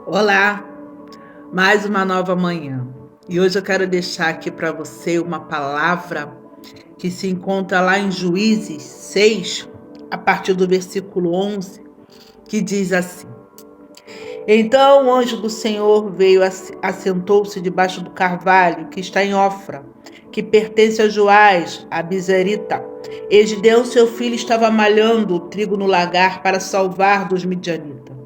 Olá, mais uma nova manhã. E hoje eu quero deixar aqui para você uma palavra que se encontra lá em Juízes 6, a partir do versículo 11, que diz assim: Então o anjo do Senhor veio, assentou-se debaixo do carvalho que está em Ofra, que pertence a Joás, a Bizerita. E Gideão, seu filho, estava malhando o trigo no lagar para salvar dos midianitas.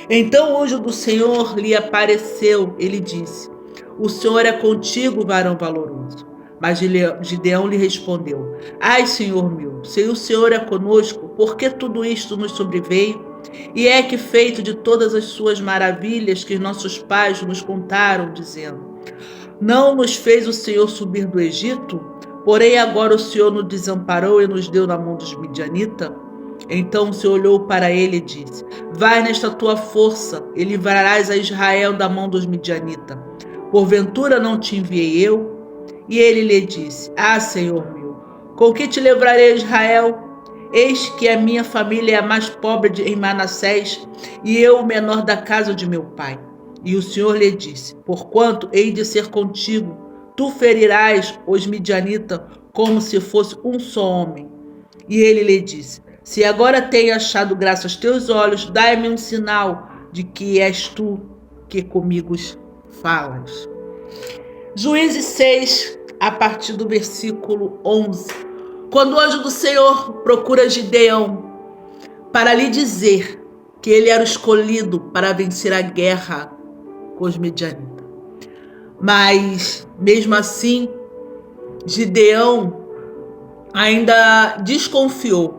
Então o anjo do Senhor lhe apareceu. Ele disse: O Senhor é contigo, varão valoroso. Mas Gideão lhe respondeu: Ai, Senhor meu, se o Senhor é conosco, por que tudo isto nos sobreveio? E é que feito de todas as suas maravilhas que nossos pais nos contaram, dizendo: Não nos fez o Senhor subir do Egito? Porém agora o Senhor nos desamparou e nos deu na mão dos midianitas? Então o Senhor olhou para ele e disse: Vai nesta tua força e livrarás a Israel da mão dos midianitas. Porventura não te enviei eu? E ele lhe disse: Ah, Senhor meu, com que te livrarei a Israel? Eis que a minha família é a mais pobre em Manassés, e eu o menor da casa de meu pai. E o Senhor lhe disse: Porquanto hei de ser contigo, tu ferirás os midianitas como se fosse um só homem. E ele lhe disse: Se agora tenho achado graça aos teus olhos, dai-me um sinal de que és tu que comigo falas. Juízes 6, a partir do versículo 11. Quando o anjo do Senhor procura Gideão para lhe dizer que ele era o escolhido para vencer a guerra com os midianitas. Mas, mesmo assim, Gideão ainda desconfiou.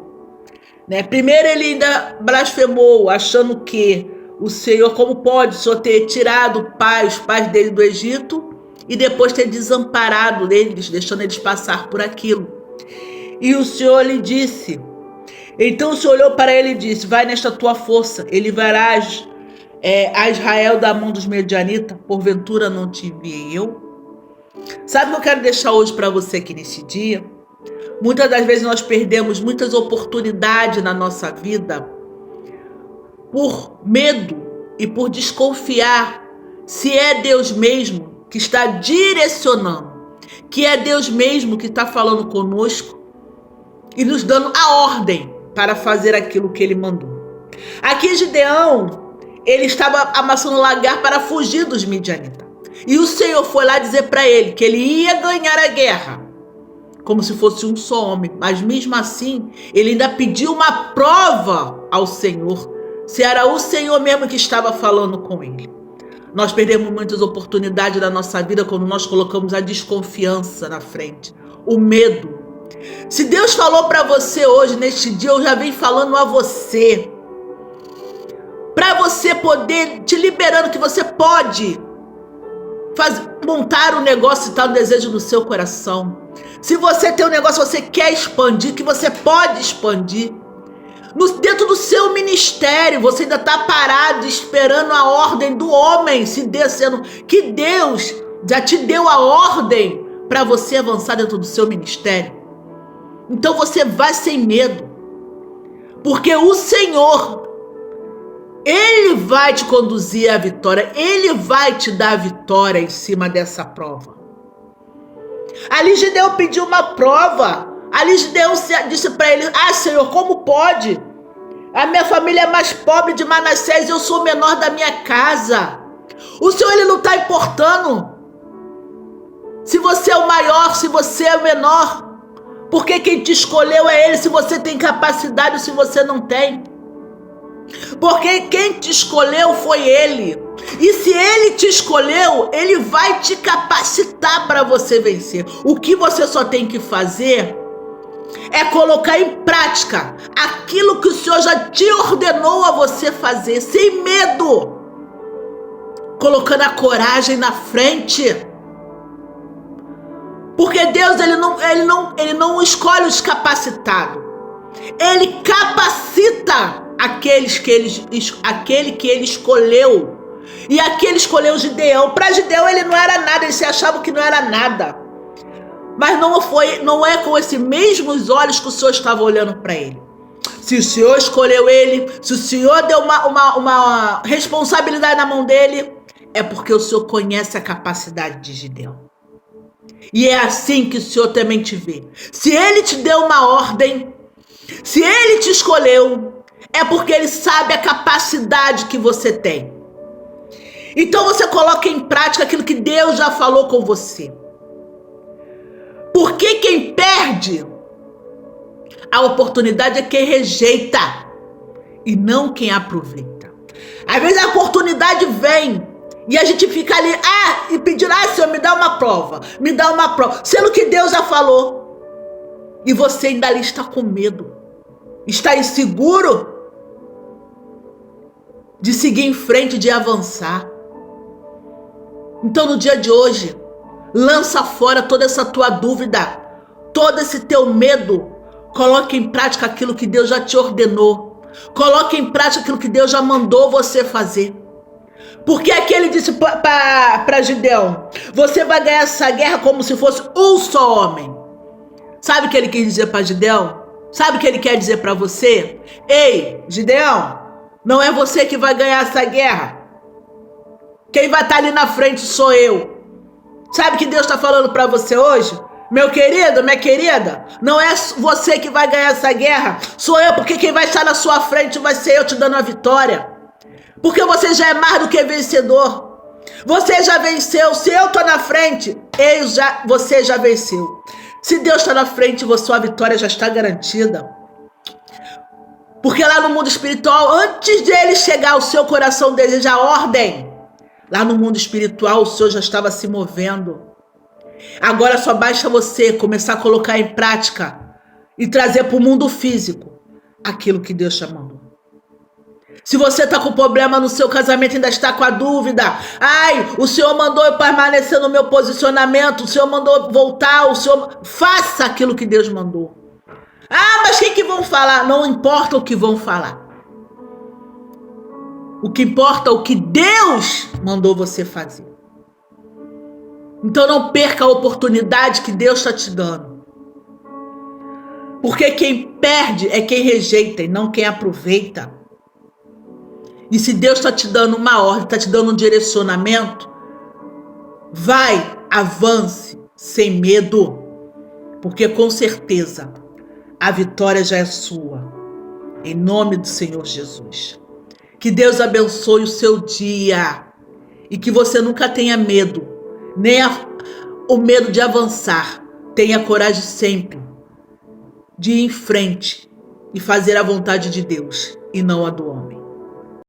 Primeiro ele ainda blasfemou, achando que o Senhor, como pode, só ter tirado os pais dele do Egito e depois ter desamparado eles, deixando eles passar por aquilo. E o Senhor lhe disse, então o Senhor olhou para ele e disse: Vai nesta tua força, e livrarás a Israel da mão dos midianitas, porventura não te enviei eu? Sabe o que eu quero deixar hoje para você aqui nesse dia? Muitas das vezes nós perdemos muitas oportunidades na nossa vida por medo e por desconfiar se é Deus mesmo que está direcionando, que é Deus mesmo que está falando conosco e nos dando a ordem para fazer aquilo que ele mandou. Aqui Gideão, ele estava amassando o lagar para fugir dos midianitas. E o Senhor foi lá dizer para ele que ele ia ganhar a guerra, como se fosse um só homem. Mas mesmo assim, ele ainda pediu uma prova ao Senhor, se era o Senhor mesmo que estava falando com ele. Nós perdemos muitas oportunidades da nossa vida quando nós colocamos a desconfiança na frente, o medo. Se Deus falou para você hoje, neste dia, eu já venho falando a você, para você poder, te liberando que você pode montar um negócio e tal, um desejo no seu coração. Se você tem um negócio, você quer expandir, que você pode expandir. Dentro do seu ministério, você ainda está parado esperando a ordem do homem, sendo que Deus já te deu a ordem para você avançar dentro do seu ministério. Então você vai sem medo, porque o Senhor, Ele vai te conduzir à vitória, Ele vai te dar a vitória em cima dessa prova. Ali Gideão pediu uma prova. Ali Gideão disse para ele: Ah, Senhor, como pode? A minha família é mais pobre de Manassés, eu sou o menor da minha casa. O Senhor, Ele não está importando se você é o maior, se você é o menor, porque quem te escolheu é Ele, se você tem capacidade ou se você não tem. Porque quem te escolheu foi Ele. E se Ele te escolheu, Ele vai te capacitar para você vencer. O que você só tem que fazer é colocar em prática aquilo que o Senhor já te ordenou a você fazer, sem medo, colocando a coragem na frente. Porque Deus, ele não escolhe os capacitados. Ele capacita aquele que ele escolheu. E aquele escolheu Gideão. Para Gideão ele não era nada, ele se achava que não era nada. Mas não é com esses mesmos olhos que o Senhor estava olhando para ele. Se o Senhor escolheu ele, se o Senhor deu uma responsabilidade na mão dele, é porque o Senhor conhece a capacidade de Gideão. E é assim que o Senhor também te vê. Se ele te deu uma ordem, se ele te escolheu, é porque ele sabe a capacidade que você tem. Então você coloca em prática aquilo que Deus já falou com você. Porque quem perde a oportunidade é quem rejeita e não quem aproveita. Às vezes a oportunidade vem e a gente fica ali, e pedir, Senhor, me dá uma prova, sendo que Deus já falou. E você ainda ali está com medo, está inseguro de seguir em frente, de avançar. Então no dia de hoje, lança fora toda essa tua dúvida, todo esse teu medo. Coloque em prática aquilo que Deus já te ordenou. Coloque em prática aquilo que Deus já mandou você fazer. Porque aqui ele disse para Gideão, você vai ganhar essa guerra como se fosse um só homem. Sabe o que ele quis dizer para Gideão? Sabe o que ele quer dizer para você? Ei, Gideão, não é você que vai ganhar essa guerra. Quem vai estar ali na frente sou eu. Sabe o que Deus está falando para você hoje? Meu querido, minha querida, não é você que vai ganhar essa guerra, sou eu, porque quem vai estar na sua frente vai ser eu te dando a vitória. Porque você já é mais do que vencedor. Você já venceu. Se eu estou na frente, você já venceu. Se Deus está na frente, sua vitória já está garantida. Porque lá no mundo espiritual, antes de ele chegar ao seu coração, deseja ordem. Lá no mundo espiritual, o Senhor já estava se movendo. Agora só basta você começar a colocar em prática e trazer para o mundo físico aquilo que Deus te mandou. Se você está com problema no seu casamento, ainda está com a dúvida, o Senhor mandou eu permanecer no meu posicionamento, o Senhor mandou voltar, faça aquilo que Deus mandou. Mas o que vão falar? Não importa o que vão falar. O que importa é o que Deus mandou você fazer. Então não perca a oportunidade que Deus está te dando. Porque quem perde é quem rejeita e não quem aproveita. E se Deus está te dando uma ordem, está te dando um direcionamento, vai, avance, sem medo. Porque com certeza a vitória já é sua. Em nome do Senhor Jesus. Que Deus abençoe o seu dia. E que você nunca tenha medo. Nem o medo de avançar. Tenha coragem sempre de ir em frente e fazer a vontade de Deus e não a do homem.